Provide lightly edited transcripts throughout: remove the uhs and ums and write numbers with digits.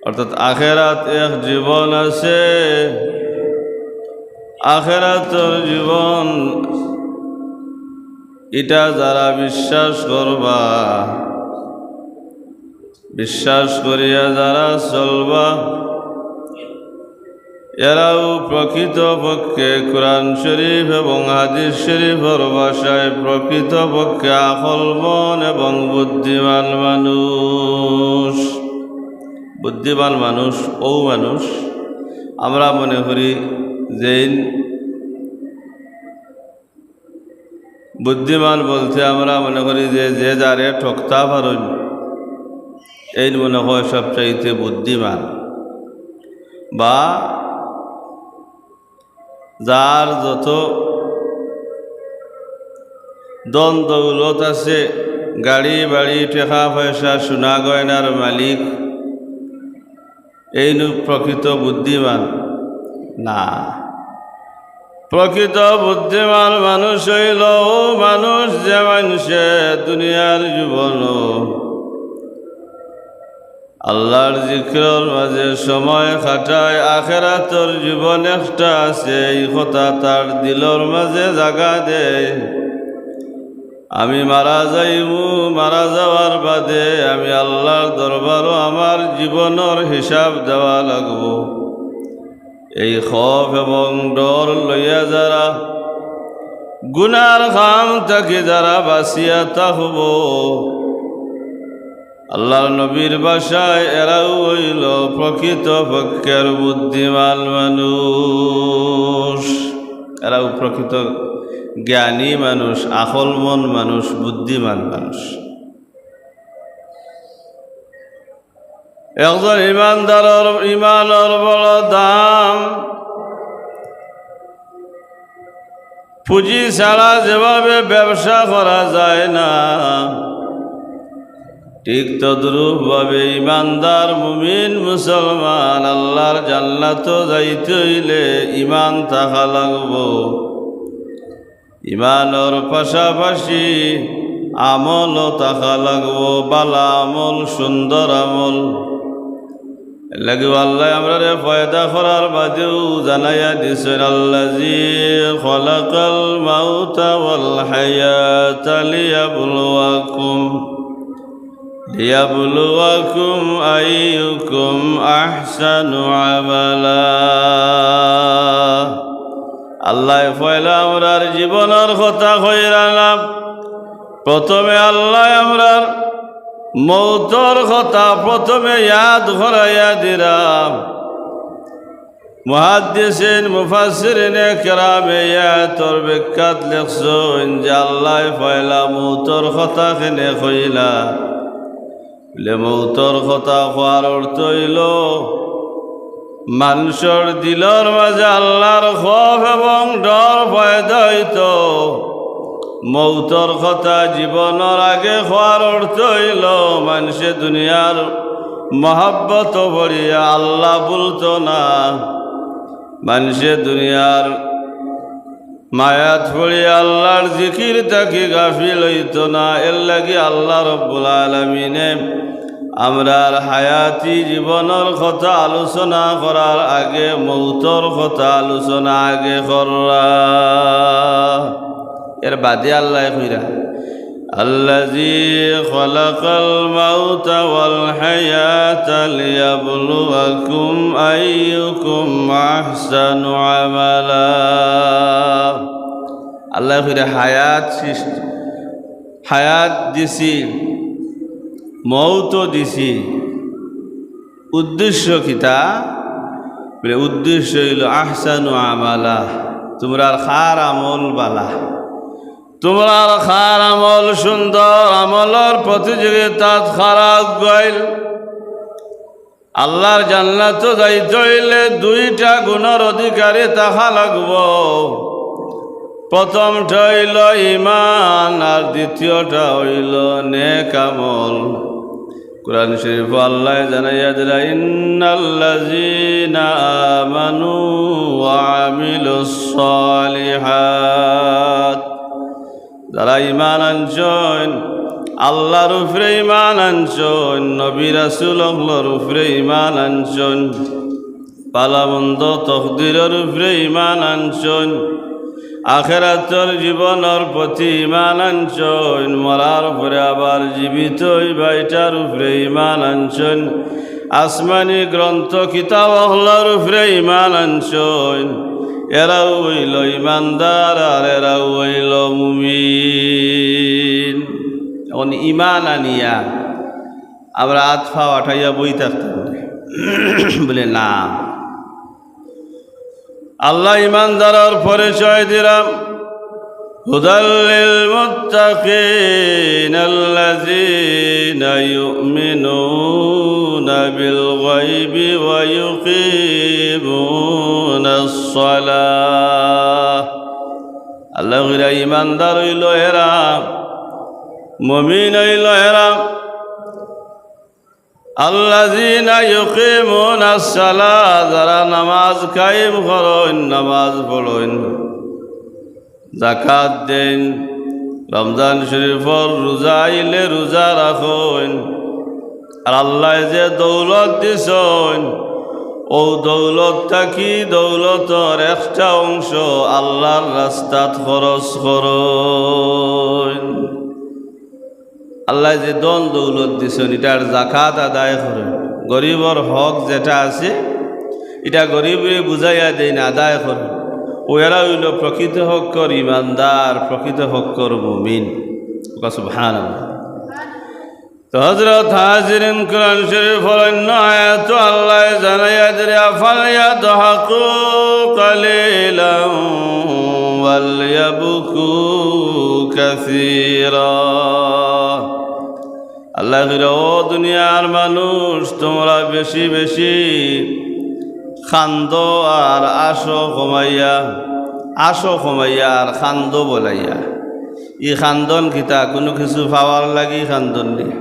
অর্থাৎ আখেরাত এক জীবন আছে, আখেরাতের জীবন এটা যারা বিশ্বাস করবা, বিশ্বাস করিয়া যারা চলবা, এরাও প্রকৃতপক্ষে কোরআন শরীফ এবং হাদিস শরীফের ভাষায় প্রকৃতপক্ষে আকলমন এবং বুদ্ধিমান মানুষ। বুদ্ধিমান মানুষ ও মানুষ আমরা মনে করি যে বুদ্ধিমান বলতে আমরা মনে করি যে যারে ঠকতা পারেন এই মনে হয় সবচাইতে বুদ্ধিমান, বা যার যত ধন দৌলত আছে, গাড়ি বাড়ি টাকা পয়সা সোনা গয়নার মালিক, এই প্রকৃত বুদ্ধিমান না। প্রকৃত বুদ্ধিমান মানুষ হইল ও মানুষ যে মানুষে দুনিয়ার জীবন আল্লাহর জিকিরের মাঝে সময় খাটায়। আখেরাতের জীবন একটা আছে, এই কথা তার দিলের মাঝে জাগা দেয়। আমি মারা যাইমু, মারা যাওয়ার বাদে আমি আল্লাহর দরবারও আমার জীবনের হিসাব দেওয়া লাগব। এই খৌফ এবং ডর লইয়া যারা গুনার কাম থাকি যারা বাঁচিয়া থাকব, আল্লাহর নবীর ভাষায় এরাও হইল প্রকৃত পক্ষের বুদ্ধিমান মানুষ। এরাও প্রকৃত জ্ঞানী মানুষ, আকলমন মানুষ, বুদ্ধিমান মানুষ। একজন ইমানদারের ইমানের বড় দাম। পুঁজি ছাড়া যেভাবে ব্যবসা করা যায় না, ঠিক তদ্রূপভাবে ইমানদার মুমিন মুসলমান আল্লাহর জান্নাত যাইতে হইলে ইমান থাকা লাগব। ইমানের পাশাপাশি আমলও থাকা লাগব, বালা আমল, সুন্দর আমল। লাগে আল্লাহ আমরা ফায়দা করার বাদেও জানাইয়া দিছেন, আল্লাযী খালাকাল মাউতা ওয়াল হায়াতা লিয়াবলুয়াকুম আইয়ুকুম আহসানু আমালা। আল্লাহ পয়লা আমরার জীবনের কথা কইরালাম, প্রথমে আল্লাহ আমরার মৌতর কথা প্রথমে ইয়াদ করাইয়া দিলাম। মুহাদ্দিসিন মুফাসসিরিনে কেরামে ইয়াতর বিখ্যাত লেখছেন যে আল্লাহ পয়লা মৌতর কথা কেনে কইলা। বলে মৌতর কথা কোয়ার অর্থ হইল মানুষের দিলের মাঝে আল্লাহর খৌফ এবং ডর পয়দা হইত। মৌতর কথা জীবনের আগে হওয়ার অর্থ হইল মানুষে দুনিয়ার মহাব্বত ভরিয়া আল্লাহ বলতো না, মানুষে দুনিয়ার মায়াত ভরিয়া আল্লাহর জিকির তাকে গাফিল হইত না। এর লাগি আল্লাহ রব্বুল আলামিনে আমরার হায়াতি জীবনের কথা আলোচনা করার আগে মৌতর কথা আলোচনা আগে করা। এর বাদে আল্লাহ কইরা আল্লাযী খালাকাল মাউতা ওয়াল হায়াতা লিয়াবলুয়াকুম আইয়ুকুম আহসানু আমালা। আল্লাহ কইরা হায়াত দিছি, মৌত দিছি। উদ্দেশ্য কিতা? বলে উদ্দেশ্য হইল আহসানু আমালা, তোমরার খার আমল বালা, তোমরার খার আমল সুন্দর। আমলের প্রতিযোগিতাত খারাপ গইল। আল্লাহর জান্নাত যাইতে হইলে দুইটা গুণের অধিকারী থাকা লাগব। প্রথমটা হইল ঈমান, আর দ্বিতীয়টা হইল নেক আমল। কুরআন শরীফ আল্লাহ জানাইয়া দিলা, ইন্নাল্লাযীনা আমানু ওয়া আমিলুস সালিহাত, যারা ঈমান আনছেন আল্লাহর উপরে ঈমান আনছন, নবী রাসূল হকলর উপরে ঈমান আনছন, পালাবন্ধ তকদিরের উপরে ঈমান আনছন, আখিরাতের জীবনের প্রতি ঈমান আনছন, মরার পরে আবার জীবিত হইবা এটার উপরে ঈমান আনছন, আসমানি গ্রন্থ কিতাব হকলর উপরে ঈমান আনছন। এরাও হইল ঈমানদার আর এরাও হইল মুমিন। এখন ঈমান আনিয়া আমরা আতফা আঠাইয়া বই থাকতাম বলে না, আল্লাহ ঈমানদারের পরিচয় দিলাম। হুদাল লিল মুত্তাকিন আল্লাযীনা ইউমিনুনা বিল গায়বি ওয়া ইউকিমুনাস সালাহ। আল্লাহ গিরা ঈমানদার হইল এরা, মুমিন হইল এরা, আল্লাযীনা ইউকিমুনাস সালাহ, যারা নামাজ কায়েম করেন, নামাজ পড়েন, যাকাত দেন, রমজান শরীফর রোজা আইলে রোজা রাখেন। আর আল্লাহ যে দৌলত দিছেন, ও দৌলত থাকি দৌলতর একটা অংশ আল্লাহর রাস্তাত খরচ করেন। আল্লাহ যে দন দৌলত দিছেন এটার জাকাত আদায় করেন। গরিবর হক যেটা আছে এটা গরিবরে বুঝাইয়া দেন, আদায় করেন। ওরা হইল প্রকৃত হক্কর ঈমানদার, প্রকৃত হক্কর মুমিন। সুবহানাল্লাহ। তো হযরত হাজিরিন কোরআন শরীফের অন্য আয়াত আল্লাহ জানাইয়া দিলে আফালিয়াদহাকু কালিলান ওয়ালয়াবকু কাসীরা। আল্লাহ কইরা, ও দুনিয়ার মানুষ, তোমরা বেশি বেশি খান্দ আর আসো কমাইয়া, আসো কমাইয়া আর খান্দ বলাইয়া। ই খান্দন কিতা কোনো কিছু পাওয়ার লাগি খান্দন নেই।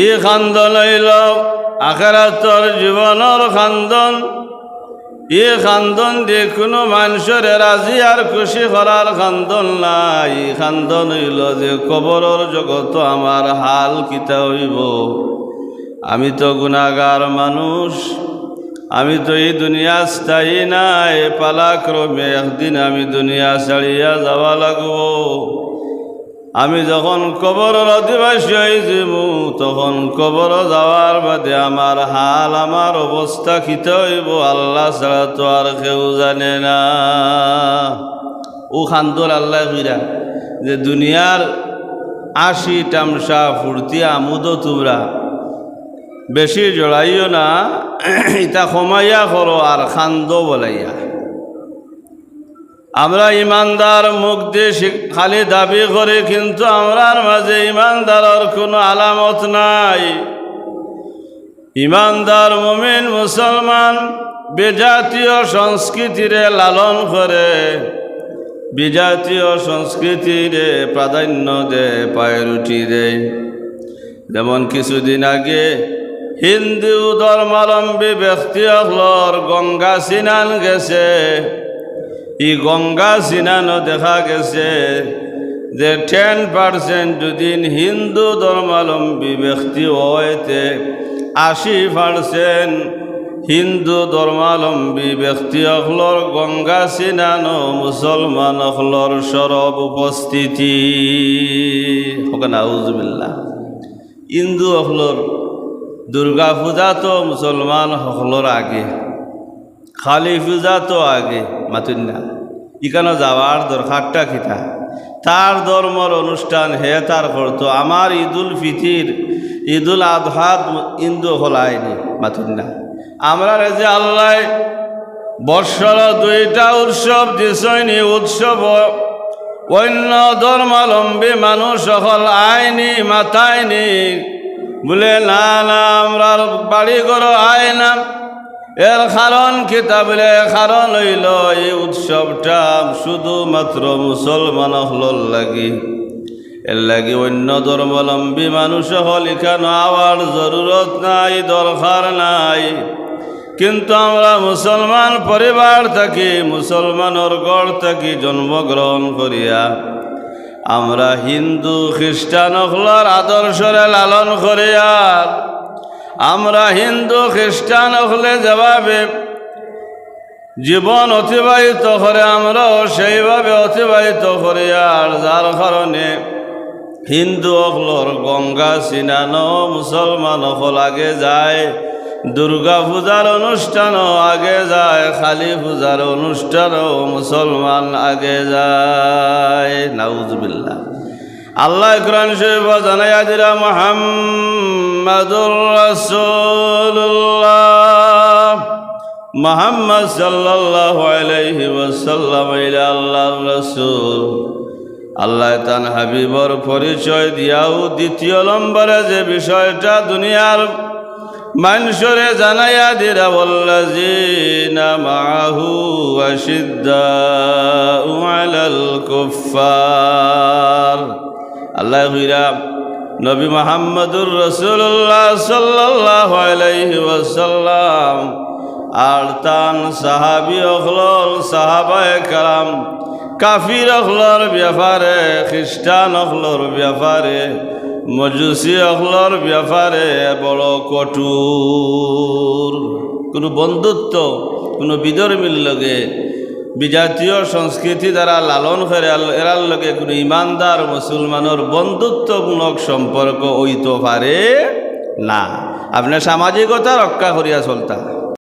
ই খান্দন হইল আখিরাতের জীবনের খান্দন। ই খান্দন দিয়ে কোনো মানুষের রাজি আর খুশি করার খান্দন নাই। ই খান্দন হইল যে কবরের জগত আমার হাল কিতা হইব। আমি তো গুনাহগার মানুষ, আমি তো এই দুনিয়া স্থায়ী নাই, পালাক্রমে একদিন আমি দুনিয়া ছাড়িয়া যাওয়া লাগব। আমি যখন কবরের অধিবাসী হয়ে যাব, তখন কবর যাওয়ার বাদে আমার হাল, আমার অবস্থা কিতা হইব আল্লাহ ছাড়া তো আর কেউ জানে না। ও খান্দর আল্লাহ কইরা যে দুনিয়ার আশি তামসা ফুর্তি আমুদও তোমরা বেশি জড়াইও না, ইটা কমাইয়া করো আর খান্দ বলাইয়া। আমরা ইমানদার মুখ দিয়ে খালি দাবি করে, কিন্তু আমরার মাঝে ইমানদারের কোনো আলামত নাই। ইমানদার মুমিন মুসলমান বিজাতীয় সংস্কৃতিরে লালন করে, বিজাতীয় সংস্কৃতিরে প্রাধান্য দেয়, পায়রুটি দেয়। যেমন কিছুদিন আগে হিন্দু ধর্মাবলম্বী ব্যক্তিসকলর গঙ্গা স্নান গেছে। এই গঙ্গা স্নানও দেখা গেছে যে 10% যদি হিন্দু ধর্মাবলম্বী ব্যক্তি হইতে 80% হিন্দু ধর্মাবলম্বী ব্যক্তিসকলর গঙ্গা স্নানও মুসলমানসকলর সরব উপস্থিতি। নাউজুবিল্লাহ। হিন্দু সকলর দুর্গা পূজা তো মুসলমান সকলর আগে, খালি পূজা তো আগে, মাতুন না। ইখানে যাওয়ার দরকারটা কিতা? তার ধর্মর অনুষ্ঠান হে তার করতো। আমার ঈদুল ফিতির, ঈদুল আজহা হিন্দু হলায়নি, মাতুন না। আমরা যে আল্লাহ বৎসর 2টা উৎসব দিছয়নি, উৎসব অন্য ধর্মাবলম্বী মানুষ সকল আইনি মাথায়নি বলে না না আমরা বাড়ি করো আয় না। এর কারণ কিতা বলে? কারণ হইল এই উৎসবটা শুধুমাত্র মুসলমান হলর লাগি। এর লাগি অন্য ধর্মাবলম্বী মানুষ হল এখানে আওয়ার জরুরত নাই, দরকার নাই। কিন্তু আমরা মুসলমান পরিবার থাকি, মুসলমানের গড় থাকি জন্মগ্রহণ করিয়া আমরা হিন্দু খ্রিস্টান হলার আদর্শরে লালন করে আর আমরা হিন্দু খ্রিস্টান হলে জবাবে জীবন অতিবাহিত করে আমরাও সেইভাবে অতিবাহিত করি আর যার কারণে হিন্দু হলর গঙ্গা সিনানো মুসলমান হল আগে যায়, দুর্গা পূজার অনুষ্ঠানও আগে যায়, কালী পূজার অনুষ্ঠানও মুসলমান আগে যায়। নাউজুবিল্লাহ। আল্লাহ কোরআন শরীফ জানাইয়া দিরা মুহাম্মাদুর রাসূলুল্লাহ মুহাম্মদ সাল্লাল্লাহু আলাইহি ওয়াসাল্লাম ইলা আল্লাহর রাসূল। আল্লাহ তান হাবিবর পরিচয় দিয়াও দ্বিতীয় নম্বরে যে বিষয়টা দুনিয়ার মানুষরে জানাইয়া দিরা ওয়াল্লাযীনা মাআহু আশিদ্দাউ আলাল কুফফার। আল্লাহ কইরা নবী মুহাম্মদুর রাসূলুল্লাহ সাল্লাল্লাহু আলাইহি ওয়াসাল্লাম আর তান সাহাবী অখলল সাহাবায়ে কারাম কাফির অখলর ব্যাপারে, খ্রিস্টান অখলর ব্যাপারে, মজুসি অখলর ব্যাপারে বড় কঠোর। কোনো বন্ধুত্ব কোনো বিধর্মীর লগে বিজাতীয় সংস্কৃতি দ্বারা লালন করে এরার লগে কোনো ইমানদার মুসলমানের বন্ধুত্বমূলক সম্পর্ক হইতে পারে না। আপনার সামাজিকতা রক্ষা করিয়া চলতা।